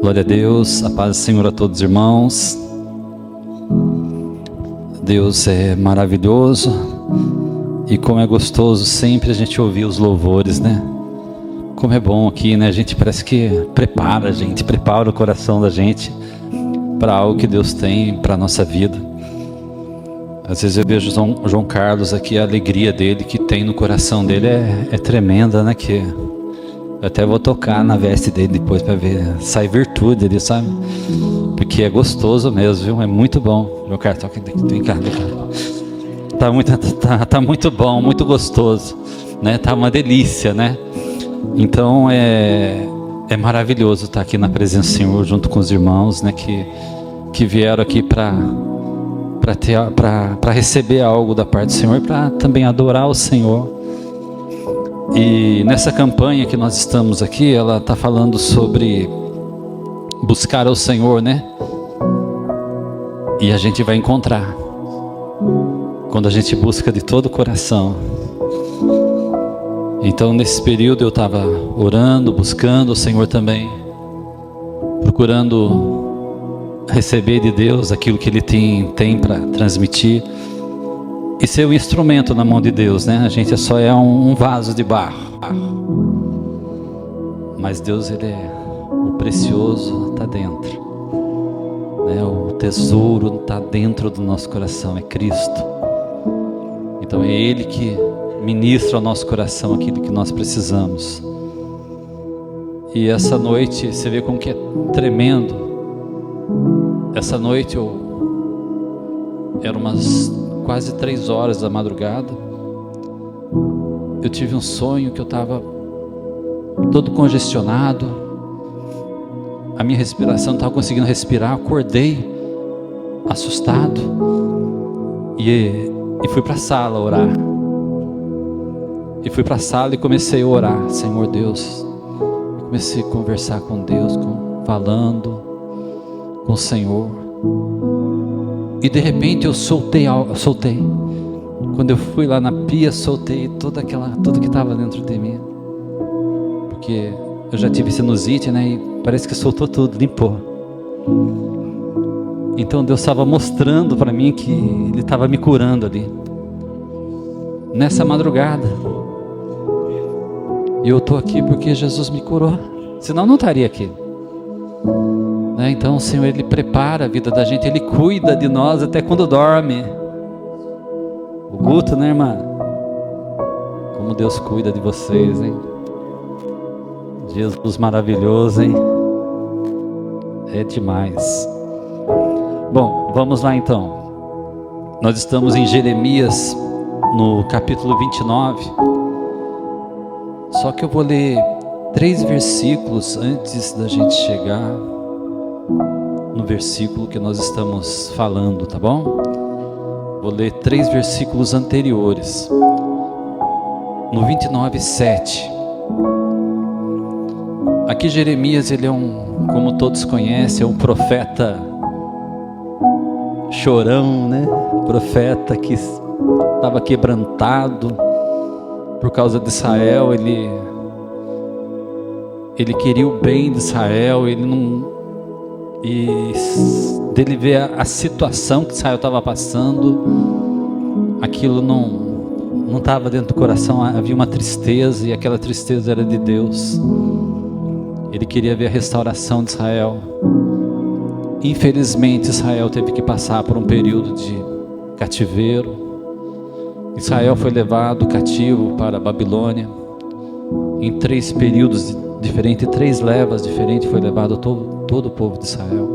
Glória a Deus, a paz do Senhor a todos os irmãos. Deus é maravilhoso e como é gostoso sempre a gente ouvir os louvores, né? Como é bom aqui, né? A gente parece que prepara o coração da gente para algo que Deus tem para a nossa vida. Às vezes eu vejo o João Carlos aqui, a alegria dele que tem no coração dele é tremenda, né? Que eu até vou tocar na veste dele depois para ver, sai virtude ali, sabe? Porque é gostoso mesmo, viu? É muito bom. João Carlos, toca aqui, cá. Tá muito bom, muito gostoso, né? Tá uma delícia, né? Então é maravilhoso estar aqui na presença do Senhor junto com os irmãos, né? Que vieram aqui para receber algo da parte do Senhor, para também adorar o Senhor. E nessa campanha que nós estamos aqui, ela está falando sobre buscar ao Senhor, né? E a gente vai encontrar quando a gente busca de todo o coração. Então nesse período eu estava orando, buscando o Senhor também, procurando receber de Deus aquilo que Ele tem para transmitir e ser o instrumento na mão de Deus, né? A gente só é um vaso de barro, mas Deus, Ele é o precioso, está dentro, né? O tesouro está dentro do nosso coração, é Cristo. Então é Ele que ministra ao nosso coração aquilo que nós precisamos. E essa noite, você vê como que é tremendo. Essa noite era umas quase 3 horas da madrugada. Eu tive um sonho que eu estava todo congestionado, a minha respiração não estava conseguindo respirar. Acordei assustado e fui para a sala orar. E fui para a sala e comecei a orar. Senhor Deus, eu comecei a conversar com Deus, falando com o Senhor. E de repente eu soltei. Quando eu fui lá na pia, soltei tudo que estava dentro de mim. Porque eu já tive sinusite, né? E parece que soltou tudo, limpou. Então Deus estava mostrando para mim que Ele estava me curando ali, nessa madrugada. E eu estou aqui porque Jesus me curou, senão eu não estaria aqui, né? Então o Senhor, Ele prepara a vida da gente, Ele cuida de nós até quando dorme. O Guto, né, irmã? Como Deus cuida de vocês, hein? Jesus maravilhoso, hein? É demais. Bom, vamos lá então. Nós estamos em Jeremias, no capítulo 29. Só que eu vou ler 3 versículos antes da gente chegar no versículo que nós estamos falando, tá bom? Vou ler 3 versículos anteriores. No 29:7. Aqui Jeremias, ele é como todos conhecem, é um profeta chorão, né? Profeta que estava quebrantado por causa de Israel. Ele queria o bem de Israel, dele ver a situação que Israel estava passando, aquilo não estava dentro do coração, havia uma tristeza, e aquela tristeza era de Deus. Ele queria ver a restauração de Israel. Infelizmente Israel teve que passar por um período de cativeiro. Israel foi levado cativo para a Babilônia em 3 períodos diferentes, 3 levas diferentes, foi levado todo o povo de Israel.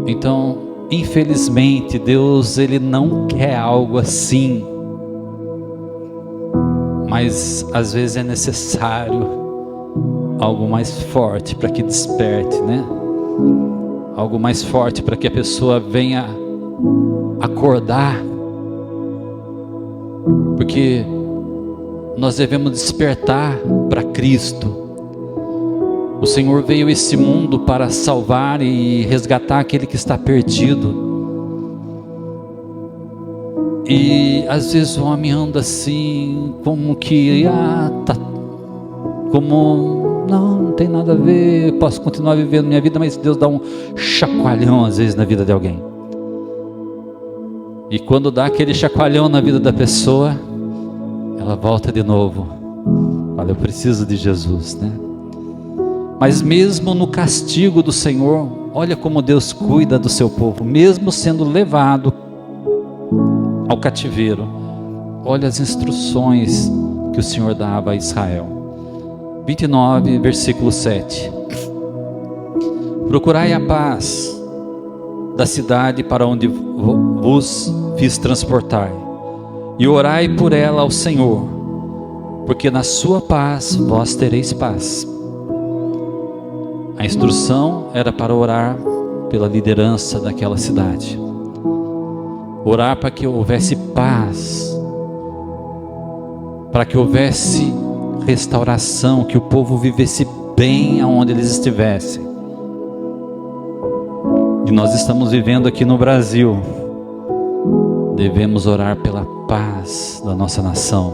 Então, infelizmente, Deus, Ele não quer algo assim, mas às vezes é necessário algo mais forte para que desperte, né? Algo mais forte para que a pessoa venha acordar, porque nós devemos despertar para Cristo. O Senhor veio a esse mundo para salvar e resgatar aquele que está perdido. E às vezes o homem anda assim, como que não tem nada a ver, posso continuar vivendo minha vida, mas Deus dá um chacoalhão às vezes na vida de alguém. E quando dá aquele chacoalhão na vida da pessoa, ela volta de novo. Olha, eu preciso de Jesus, né? Mas mesmo no castigo do Senhor, olha como Deus cuida do seu povo, mesmo sendo levado ao cativeiro. Olha as instruções que o Senhor dava a Israel. 29, versículo 7. Procurai a paz da cidade para onde vos fiz transportar, e orai por ela ao Senhor, porque na sua paz vós tereis paz. A instrução era para orar pela liderança daquela cidade, orar para que houvesse paz, para que houvesse restauração, que o povo vivesse bem aonde eles estivessem. E nós estamos vivendo aqui no Brasil, devemos orar pela paz da nossa nação,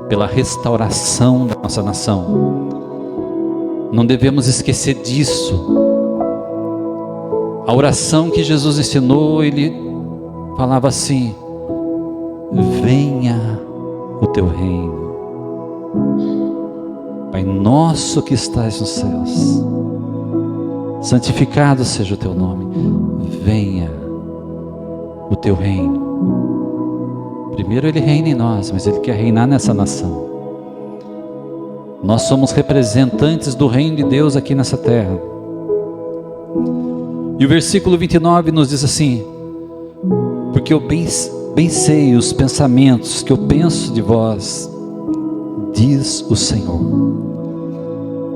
pela restauração da nossa nação. Não devemos esquecer disso. A oração que Jesus ensinou, ele falava assim: venha o teu reino, Pai nosso que estás nos céus, santificado seja o teu nome, venha o teu reino. Primeiro ele reina em nós, mas ele quer reinar nessa nação. Nós somos representantes do reino de Deus aqui nessa terra. E o versículo 29 nos diz assim: porque eu bem sei os pensamentos que eu penso de vós, diz o Senhor,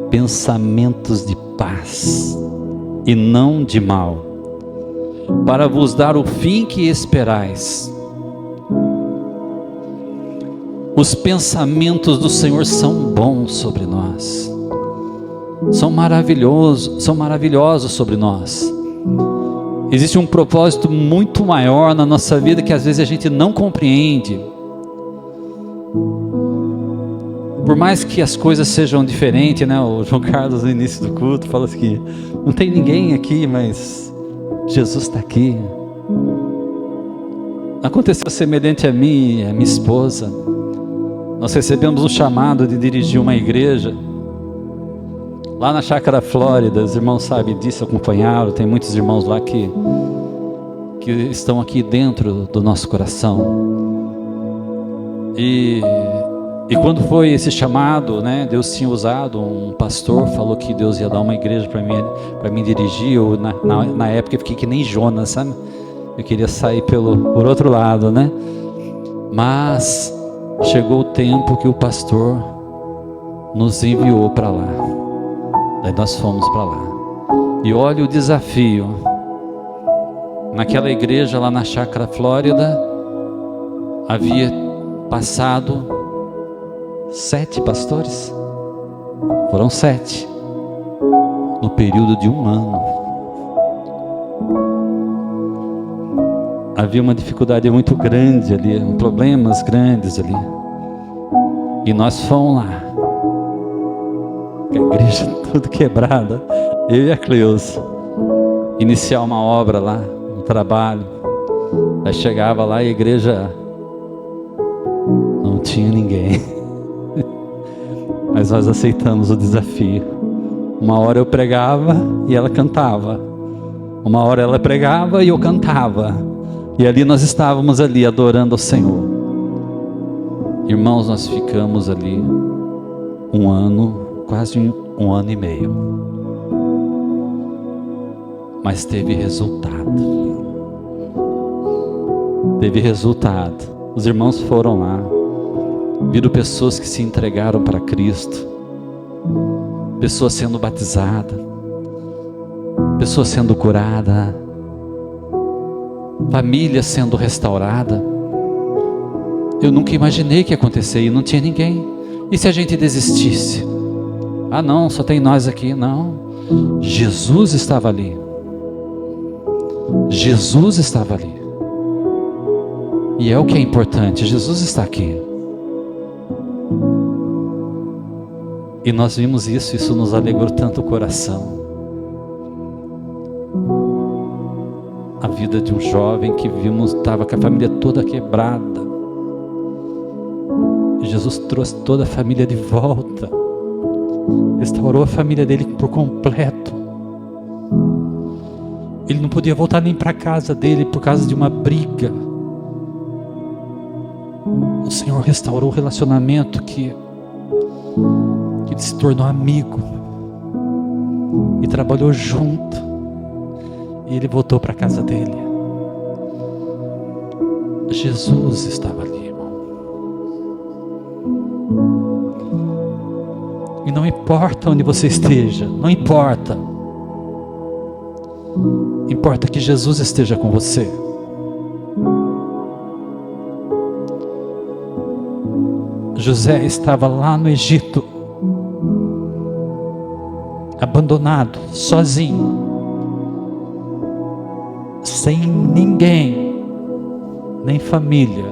pensamentos de paz e não de mal, para vos dar o fim que esperais. Os pensamentos do Senhor são bons sobre nós, são maravilhosos sobre nós. Existe um propósito muito maior na nossa vida que às vezes a gente não compreende. Por mais que as coisas sejam diferentes, né? O João Carlos no início do culto fala assim que não tem ninguém aqui, mas Jesus está aqui. Aconteceu semelhante a mim e a minha esposa. Nós recebemos um chamado de dirigir uma igreja lá na Chácara Flórida. Os irmãos sabem disso, acompanharam. Tem muitos irmãos lá que estão aqui dentro do nosso coração. E quando foi esse chamado, né, Deus tinha usado um pastor, falou que Deus ia dar uma igreja para mim dirigir. Eu, na época eu fiquei que nem Jonas, sabe? Eu queria sair por outro lado, né? Mas chegou o tempo que o pastor nos enviou para lá. Daí nós fomos para lá. E olha o desafio. Naquela igreja lá na Chácara Flórida, havia passado 7 pastores. Foram 7 no período de 1 ano. Havia uma dificuldade muito grande ali, problemas grandes ali. E nós fomos lá, a igreja toda quebrada, eu e a Cleusa, iniciar uma obra lá, um trabalho. Aí chegava lá e a igreja não tinha ninguém. Mas nós aceitamos o desafio. Uma hora eu pregava e ela cantava. Uma hora ela pregava e eu cantava. E ali nós estávamos ali adorando ao Senhor. Irmãos, nós ficamos ali 1 ano, quase 1 ano e meio. Mas teve resultado. Teve resultado. Os irmãos foram lá, viram pessoas que se entregaram para Cristo, pessoas sendo batizadas, pessoas sendo curadas, família sendo restaurada. Eu nunca imaginei que ia acontecer e não tinha ninguém. E se a gente desistisse? Ah não, só tem nós aqui. Não, Jesus estava ali. Jesus estava ali. E é o que é importante, Jesus está aqui. E nós vimos isso nos alegrou tanto o coração. A vida de um jovem que vimos, estava com a família toda quebrada. E Jesus trouxe toda a família de volta. Restaurou a família dele por completo. Ele não podia voltar nem para a casa dele por causa de uma briga. O Senhor restaurou o relacionamento que ele se tornou amigo e trabalhou junto, e ele voltou para a casa dele. Jesus estava ali, irmão. E não importa onde você esteja, não importa. Importa que Jesus esteja com você. José estava lá no Egito, abandonado, sozinho, sem ninguém, nem família.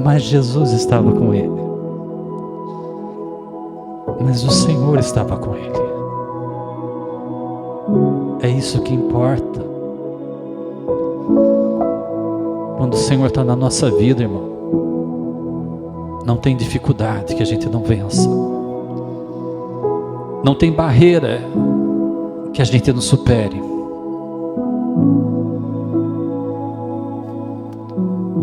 Mas Jesus estava com ele. Mas o Senhor estava com ele. É isso que importa. Quando o Senhor está na nossa vida, irmão, não tem dificuldade que a gente não vença. Não tem barreira que a gente não supere.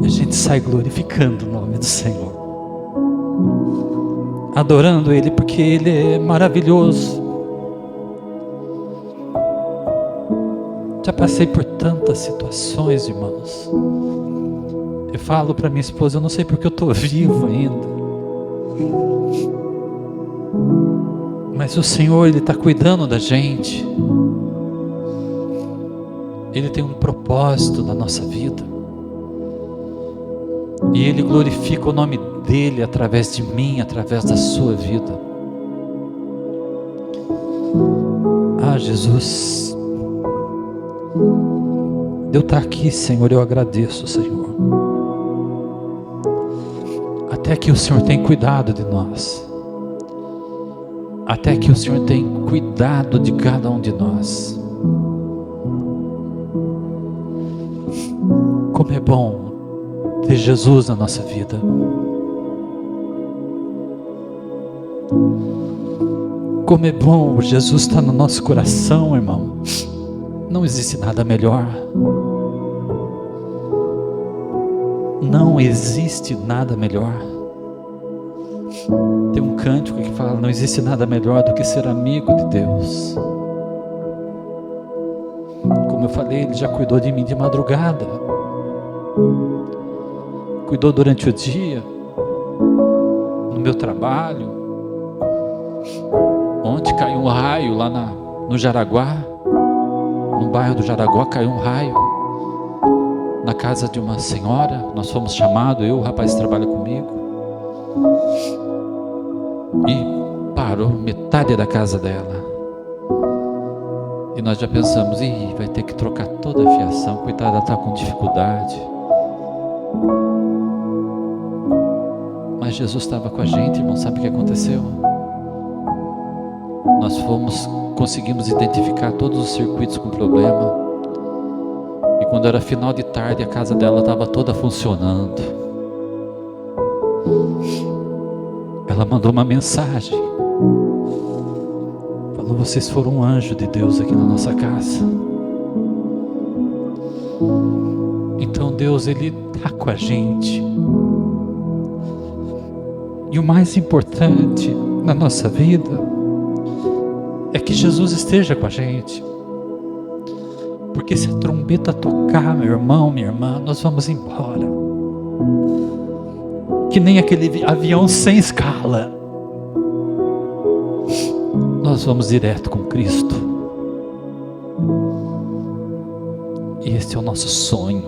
A gente sai glorificando o nome do Senhor, adorando Ele, porque Ele é maravilhoso. Já passei por tantas situações, irmãos. Eu falo para minha esposa, eu não sei porque eu estou vivo ainda. Mas o Senhor, Ele está cuidando da gente. Ele tem um propósito na nossa vida. E Ele glorifica o nome dEle através de mim, através da sua vida. Ah, Jesus, de eu estar aqui, Senhor, eu agradeço, Senhor. Até que o Senhor tem cuidado de nós. Até que o Senhor tem cuidado de cada um de nós. Como é bom ter Jesus na nossa vida. Como é bom Jesus estar no nosso coração, irmão. Não existe nada melhor. Não existe nada melhor. Tem um cântico que fala: não existe nada melhor do que ser amigo de Deus. Como eu falei, Ele já cuidou de mim de madrugada, cuidou durante o dia, no meu trabalho. Ontem caiu um raio lá no Jaraguá, no bairro do Jaraguá, caiu um raio na casa de uma senhora. Nós fomos chamados, o rapaz que trabalha comigo, e parou metade da casa dela. E nós já pensamos: vai ter que trocar toda a fiação, coitada, ela está com dificuldade. Mas Jesus estava com a gente, irmão. Sabe o que aconteceu? Nós conseguimos identificar todos os circuitos com problema. E quando era final de tarde, a casa dela estava toda funcionando. Ela mandou uma mensagem. Falou: vocês foram um anjo de Deus aqui na nossa casa. Então Deus, Ele está com a gente. E o mais importante na nossa vida é que Jesus esteja com a gente. Porque se a trombeta tocar, meu irmão, minha irmã, nós vamos embora. Que nem aquele avião sem escala. Nós vamos direto com Cristo. E esse é o nosso sonho.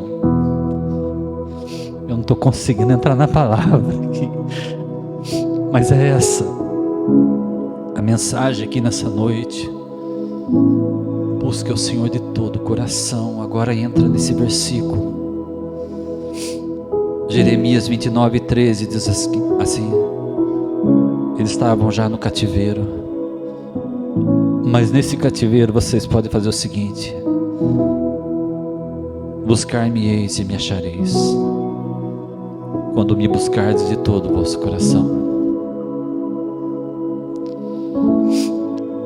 Eu não estou conseguindo entrar na palavra aqui, mas é essa a mensagem aqui nessa noite. Busque o Senhor de todo o coração. Agora entra nesse versículo. Jeremias 29:13 diz assim: Eles estavam já no cativeiro. Mas nesse cativeiro vocês podem fazer o seguinte: buscar-me-eis e me achareis, quando me buscardes de todo o vosso coração.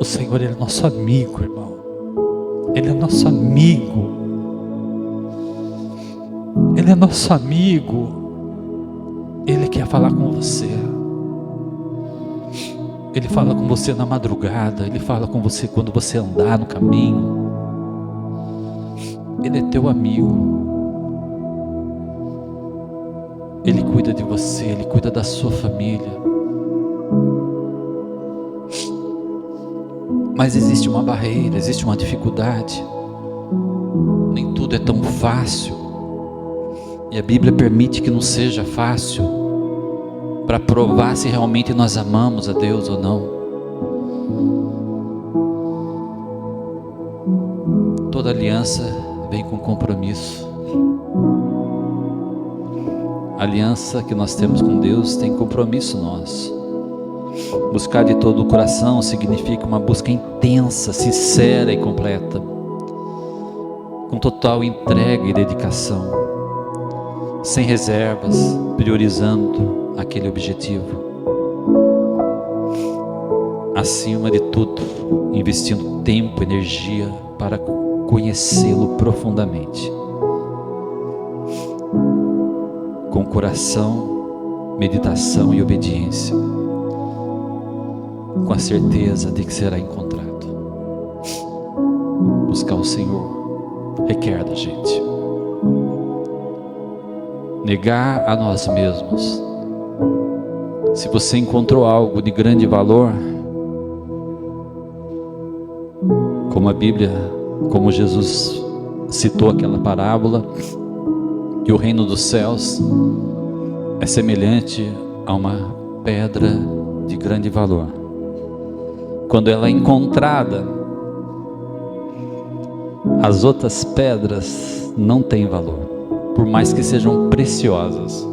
O Senhor, Ele é nosso amigo, irmão. Ele é nosso amigo. Ele é nosso amigo. Ele quer falar com você. Ele fala com você na madrugada. Ele fala com você quando você andar no caminho. Ele é teu amigo. Ele cuida de você. Ele cuida da sua família. Mas existe uma barreira, existe uma dificuldade. Nem tudo é tão fácil. E a Bíblia permite que não seja fácil, para provar se realmente nós amamos a Deus ou não. Toda aliança vem com compromisso. A aliança que nós temos com Deus tem compromisso nosso. Buscar de todo o coração significa uma busca intensa, sincera e completa, com total entrega e dedicação, sem reservas, priorizando aquele objetivo. Acima de tudo, investindo tempo, energia para conhecê-lo profundamente, com coração, meditação e obediência, com a certeza de que será encontrado. Buscar o Senhor requer da gente negar a nós mesmos. Se você encontrou algo de grande valor, como a Bíblia, como Jesus citou aquela parábola, que o reino dos céus é semelhante a uma pedra de grande valor. Quando ela é encontrada, as outras pedras não têm valor, por mais que sejam preciosas.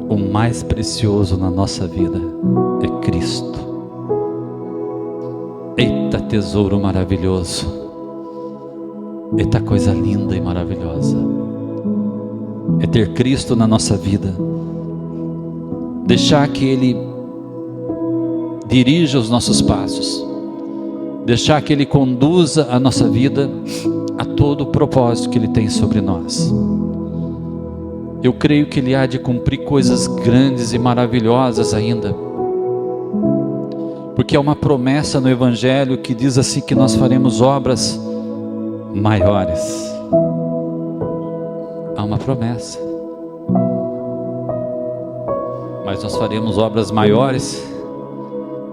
O mais precioso na nossa vida é Cristo. Eita tesouro maravilhoso, eita coisa linda e maravilhosa, é ter Cristo na nossa vida, deixar que Ele dirija os nossos passos, deixar que Ele conduza a nossa vida a todo o propósito que Ele tem sobre nós. Eu creio que Ele há de cumprir coisas grandes e maravilhosas ainda, porque há uma promessa no Evangelho que diz assim, que nós faremos obras maiores. Há uma promessa, mas nós faremos obras maiores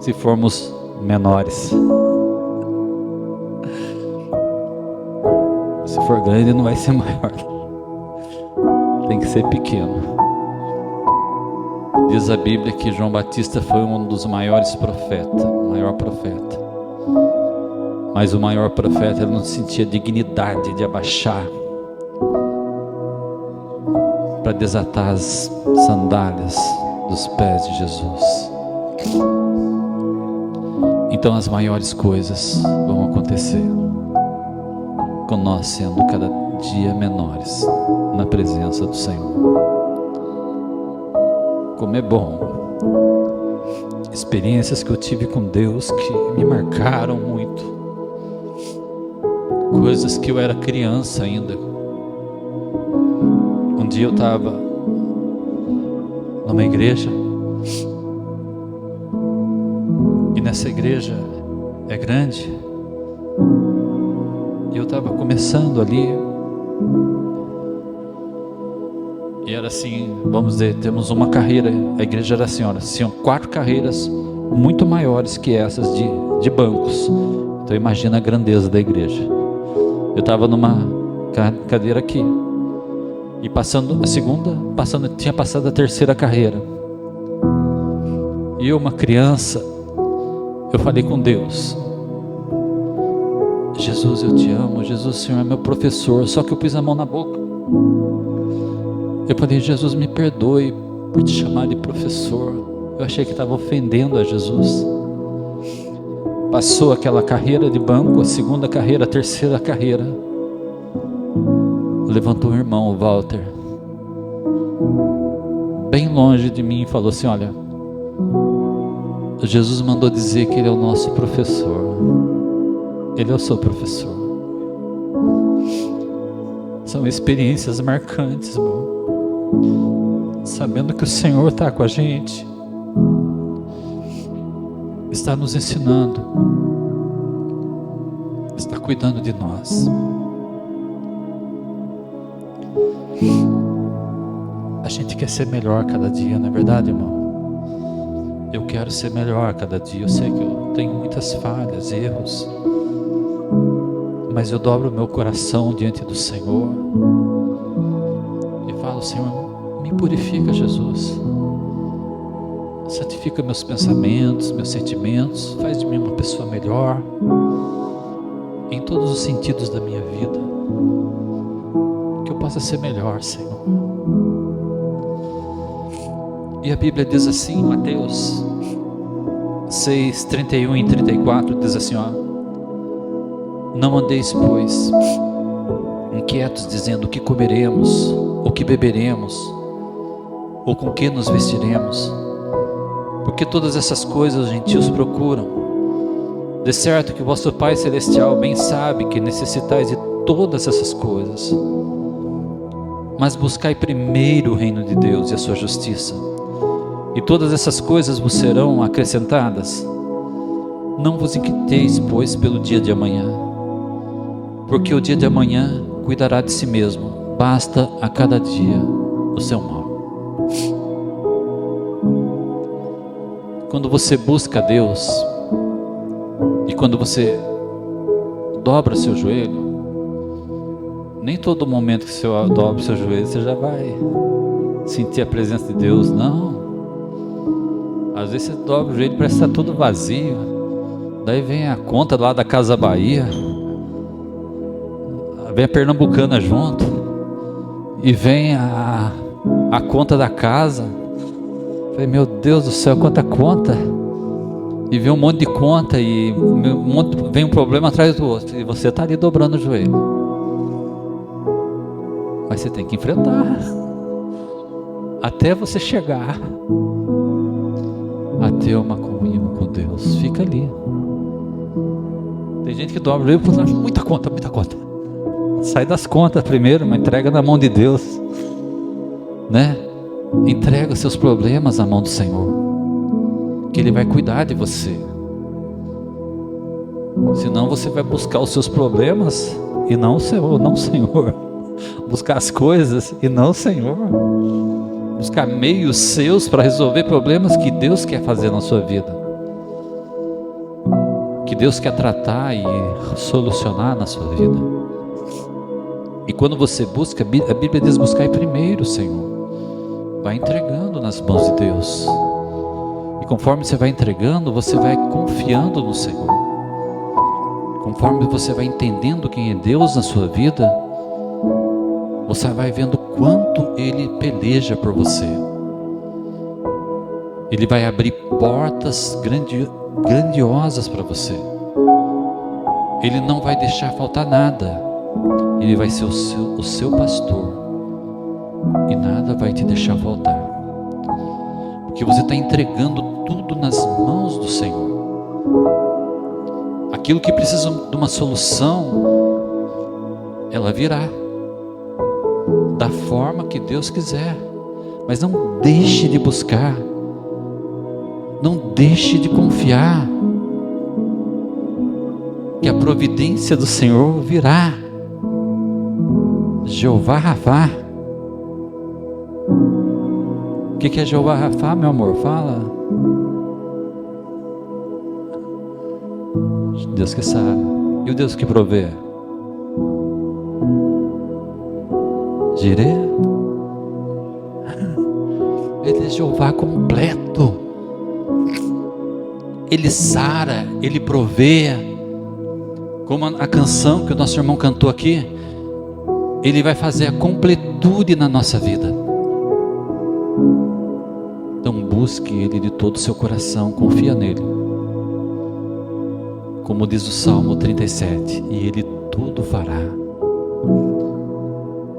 se formos menores. Se for grande, não vai ser maior, tem que ser pequeno. Diz a Bíblia que João Batista foi um dos maiores profetas, o maior profeta. Mas o maior profeta, ele não sentia dignidade de abaixar para desatar as sandálias dos pés de Jesus. Então as maiores coisas vão acontecer com nós sendo cada dia menores na presença do Senhor. Como é bom, experiências que eu tive com Deus que me marcaram muito, coisas que eu era criança ainda. Um dia eu estava numa igreja, e nessa igreja é grande, e eu estava começando ali, e era assim, vamos dizer, temos uma carreira, a igreja era assim, olha, tinham 4 carreiras muito maiores que essas de bancos. Então imagina a grandeza da igreja. Eu estava numa cadeira aqui, e passando a segunda, tinha passado a terceira carreira, e eu, uma criança, eu falei com Deus: Jesus, eu te amo, Jesus, o Senhor é meu professor. Só que eu pus a mão na boca. Eu falei: Jesus, me perdoe por te chamar de professor. Eu achei que estava ofendendo a Jesus. Passou aquela carreira de banco, a segunda carreira, a terceira carreira. Levantou o irmão, o Walter, bem longe de mim, e falou assim: olha, Jesus mandou dizer que Ele é o nosso professor. Ele é o seu professor. São experiências marcantes, irmão. Sabendo que o Senhor está com a gente, está nos ensinando, está cuidando de nós. A gente quer ser melhor cada dia, não é verdade, irmão? Eu quero ser melhor cada dia. Eu sei que eu tenho muitas falhas, erros, mas eu dobro o meu coração diante do Senhor e falo: Senhor, me purifica, Jesus. Santifica meus pensamentos, meus sentimentos. Faz de mim uma pessoa melhor em todos os sentidos da minha vida. Que eu possa ser melhor, Senhor. E a Bíblia diz assim, Mateus 6, 31 e 34, diz assim, ó: não andeis, pois, inquietos, dizendo: o que comeremos, o que beberemos, ou com que nos vestiremos? Porque todas essas coisas os gentios procuram. De certo que vosso Pai Celestial bem sabe que necessitais de todas essas coisas. Mas buscai primeiro o reino de Deus e a sua justiça, e todas essas coisas vos serão acrescentadas. Não vos inquieteis, pois, pelo dia de amanhã, porque o dia de amanhã cuidará de si mesmo. Basta a cada dia o seu mal. Quando você busca Deus, e quando você dobra seu joelho, nem todo momento que você dobra seu joelho você já vai sentir a presença de Deus, não. Às vezes você dobra o joelho e parece que está tudo vazio. Daí vem a conta lá da Casa Bahia, vem a Pernambucana junto, e vem a conta da casa. Falei: meu Deus do céu, quanta conta! E vem um monte de conta, e vem um problema atrás do outro, e você está ali dobrando o joelho. Mas você tem que enfrentar, até você chegar a ter uma comunhão com Deus. Fica ali. Tem gente que dobra o joelho e fala: muita conta, muita conta. Sai das contas primeiro, mas entrega na mão de Deus, né? Entrega os seus problemas na mão do Senhor, que Ele vai cuidar de você. Senão você vai buscar os seus problemas e não o Senhor, não o Senhor. Buscar as coisas e não o Senhor. Buscar meios seus para resolver problemas que Deus quer fazer na sua vida, que Deus quer tratar e solucionar na sua vida. E quando você busca, a Bíblia diz: buscai primeiro o Senhor. Vai entregando nas mãos de Deus, e conforme você vai entregando, você vai confiando no Senhor. Conforme você vai entendendo quem é Deus na sua vida, você vai vendo quanto Ele peleja por você. Ele vai abrir portas grandiosas para você. Ele não vai deixar faltar nada. Ele vai ser o seu pastor, e nada vai te deixar faltar, porque você está entregando tudo nas mãos do Senhor. Aquilo que precisa de uma solução, ela virá da forma que Deus quiser. Mas não deixe de buscar, não deixe de confiar, que a providência do Senhor virá. Jeová Rafá. O que é Jeová Rafá, meu amor? Fala. Deus que sabe. E o Deus que provê? Jireh. Ele é Jeová completo. Ele sara, Ele provê. Como a canção que o nosso irmão cantou aqui, Ele vai fazer a completude na nossa vida. Então busque Ele de todo o seu coração, confia nele. Como diz o Salmo 37, e Ele tudo fará.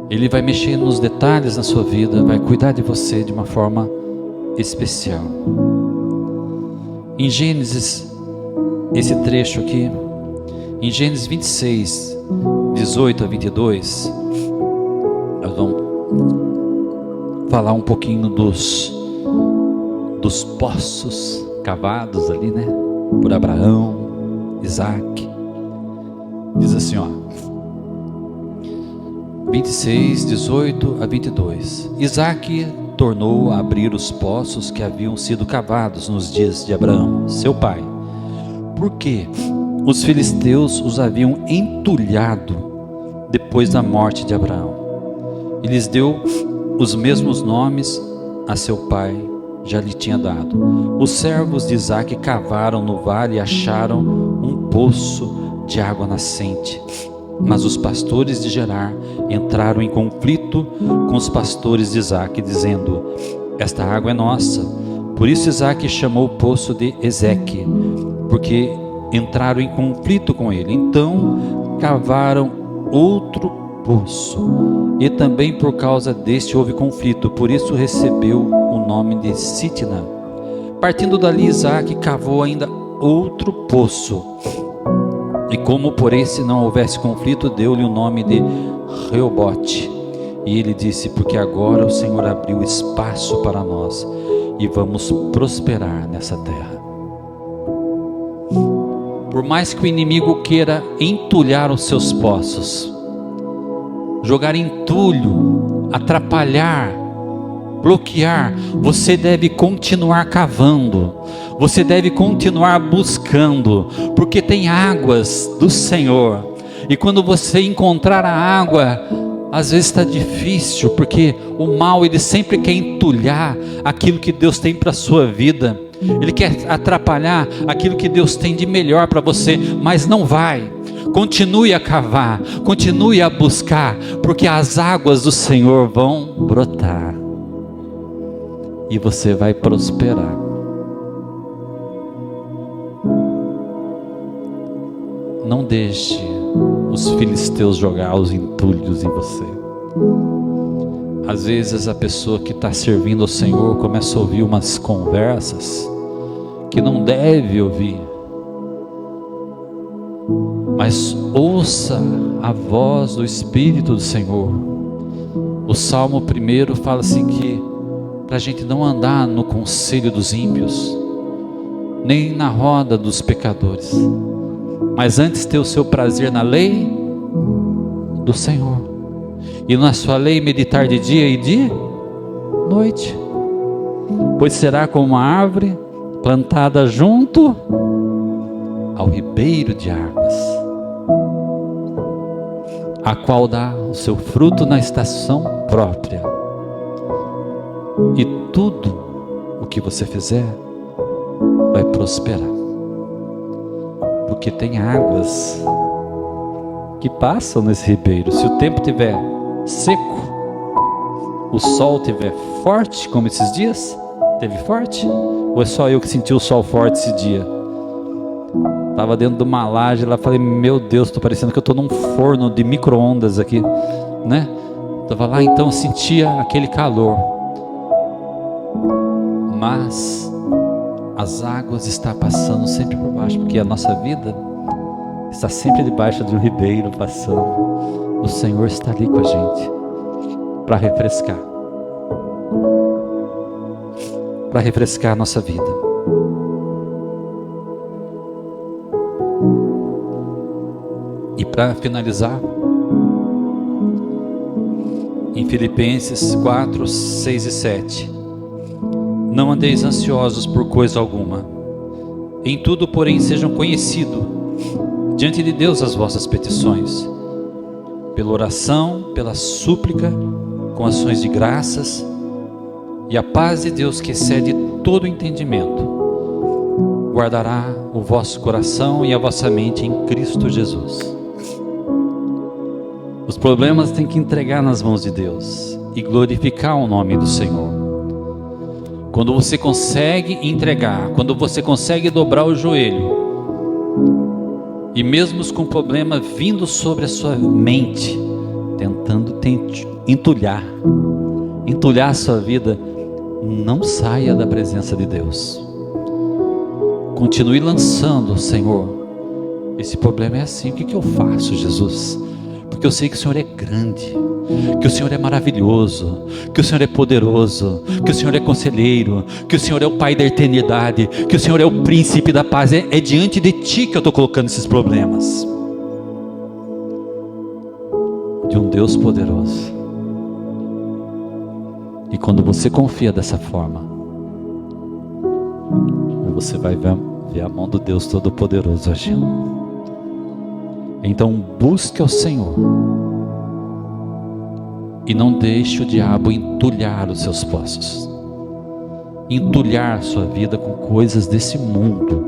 Ele vai mexer nos detalhes na sua vida, vai cuidar de você de uma forma especial. Em Gênesis, esse trecho aqui, em Gênesis 26, 18 a 22, nós vamos falar um pouquinho dos poços cavados ali, né? Por Abraão, Isaac. Diz assim, ó, 26, 18 a 22. Isaac tornou a abrir os poços que haviam sido cavados nos dias de Abraão, seu pai, porque os filisteus os haviam entulhado depois da morte de Abraão. E lhes deu os mesmos nomes a seu pai já lhe tinha dado. Os servos de Isaac cavaram no vale e acharam um poço de água nascente. Mas os pastores de Gerar entraram em conflito com os pastores de Isaac, dizendo: esta água é nossa. Por isso Isaac chamou o poço de Ezeque, porque entraram em conflito com ele. Então cavaram outro poço, e também por causa deste houve conflito. Por isso recebeu o nome de Sitna. Partindo dali, Isaac cavou ainda outro poço, e como por esse não houvesse conflito, deu-lhe o nome de Reobote. E ele disse: porque agora o Senhor abriu espaço para nós e vamos prosperar nessa terra. Por mais que o inimigo queira entulhar os seus poços, jogar entulho, atrapalhar, bloquear, você deve continuar cavando, você deve continuar buscando, porque tem águas do Senhor. E quando você encontrar a água, às vezes está difícil, porque o mal ele sempre quer entulhar aquilo que Deus tem para a sua vida. Ele quer atrapalhar aquilo que Deus tem de melhor para você, mas não vai. Continue a cavar, continue a buscar, porque as águas do Senhor vão brotar e você vai prosperar. Não deixe os filisteus jogar os entulhos em você. Às vezes a pessoa que está servindo ao Senhor começa a ouvir umas conversas que não deve ouvir, mas ouça a voz do Espírito do Senhor. O Salmo 1 fala assim que para a gente não andar no conselho dos ímpios, nem na roda dos pecadores, mas antes ter o seu prazer na lei do Senhor, e na sua lei meditar de dia e de noite, pois será como uma árvore plantada junto ao ribeiro de águas, a qual dá o seu fruto na estação própria, e tudo o que você fizer vai prosperar, porque tem águas que passam nesse ribeiro. Se o tempo estiver seco, o sol estiver forte, como esses dias teve forte, ou é só eu que senti o sol forte esse dia? Estava dentro de uma laje lá, falei: meu Deus, estou parecendo que eu estou num forno de micro-ondas aqui, né? Estava lá, então sentia aquele calor, mas as águas estão passando sempre por baixo, porque a nossa vida está sempre debaixo de um ribeiro passando. O Senhor está ali com a gente para refrescar a nossa vida. E para finalizar, em Filipenses 4, 6 e 7, não andeis ansiosos por coisa alguma, em tudo porém sejam conhecidos diante de Deus as vossas petições, pela oração, pela súplica, com ações de graças, e a paz de Deus que excede todo entendimento, guardará o vosso coração e a vossa mente em Cristo Jesus. Os problemas tem que entregar nas mãos de Deus e glorificar o nome do Senhor. quando você consegue entregar, quando você consegue dobrar o joelho, e mesmo com o problema vindo sobre a sua mente, tentando entulhar a sua vida, não saia da presença de Deus. Continue lançando: Senhor, esse problema é assim, o que eu faço, Jesus? Porque eu sei que o Senhor é grande, que o Senhor é maravilhoso, que o Senhor é poderoso, que o Senhor é conselheiro, que o Senhor é o Pai da eternidade, que o Senhor é o príncipe da paz. É diante de Ti que eu estou colocando esses problemas. De um Deus poderoso. E quando você confia dessa forma, você vai ver a mão do Deus Todo-Poderoso agindo. Então busque ao Senhor e não deixe o diabo entulhar os seus poços, entulhar sua vida com coisas desse mundo,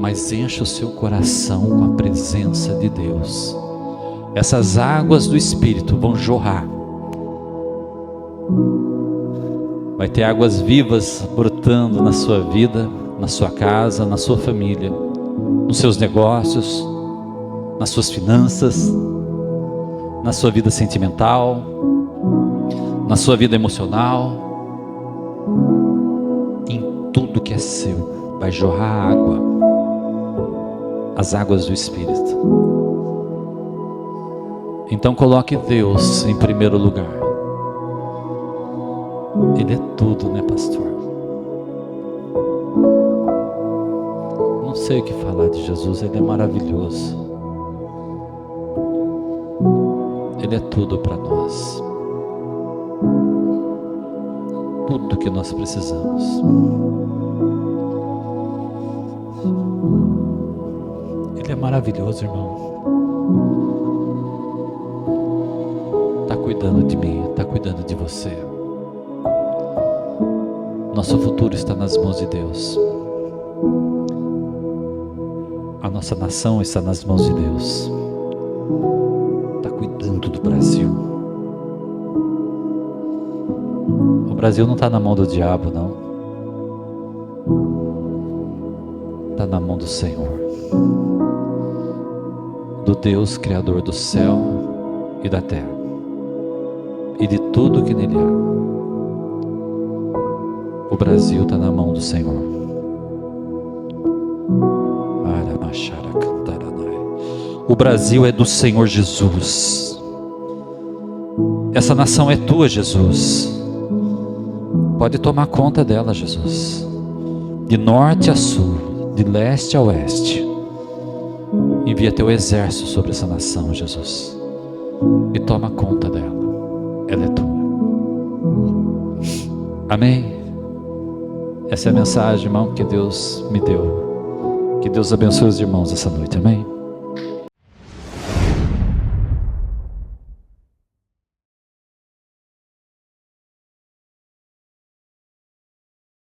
mas encha o seu coração com a presença de Deus. Essas águas do Espírito vão jorrar. Vai ter águas vivas brotando na sua vida, na sua casa, na sua família, nos seus negócios, nas suas finanças, na sua vida sentimental, na sua vida emocional, em tudo que é seu vai jorrar água, as águas do Espírito. Então coloque Deus em primeiro lugar. Ele é tudo, né, pastor? Não sei o que falar de Jesus, Ele é maravilhoso. Ele é tudo para nós. Tudo que nós precisamos. Ele é maravilhoso, irmão. Está cuidando de mim, está cuidando de você. Nosso futuro está nas mãos de Deus. A nossa nação está nas mãos de Deus. Está cuidando do Brasil. O Brasil não está na mão do diabo, não. Está na mão do Senhor, do Deus Criador do céu e da terra, e de tudo que nele há. O Brasil está na mão do Senhor. O Brasil é do Senhor Jesus. Essa nação é tua, Jesus. Pode tomar conta dela, Jesus. De norte a sul, de leste a oeste. Envia teu exército sobre essa nação, Jesus. E toma conta dela. Ela é tua. Amém? Essa é a mensagem, irmão, que Deus me deu. Que Deus abençoe os irmãos essa noite, amém?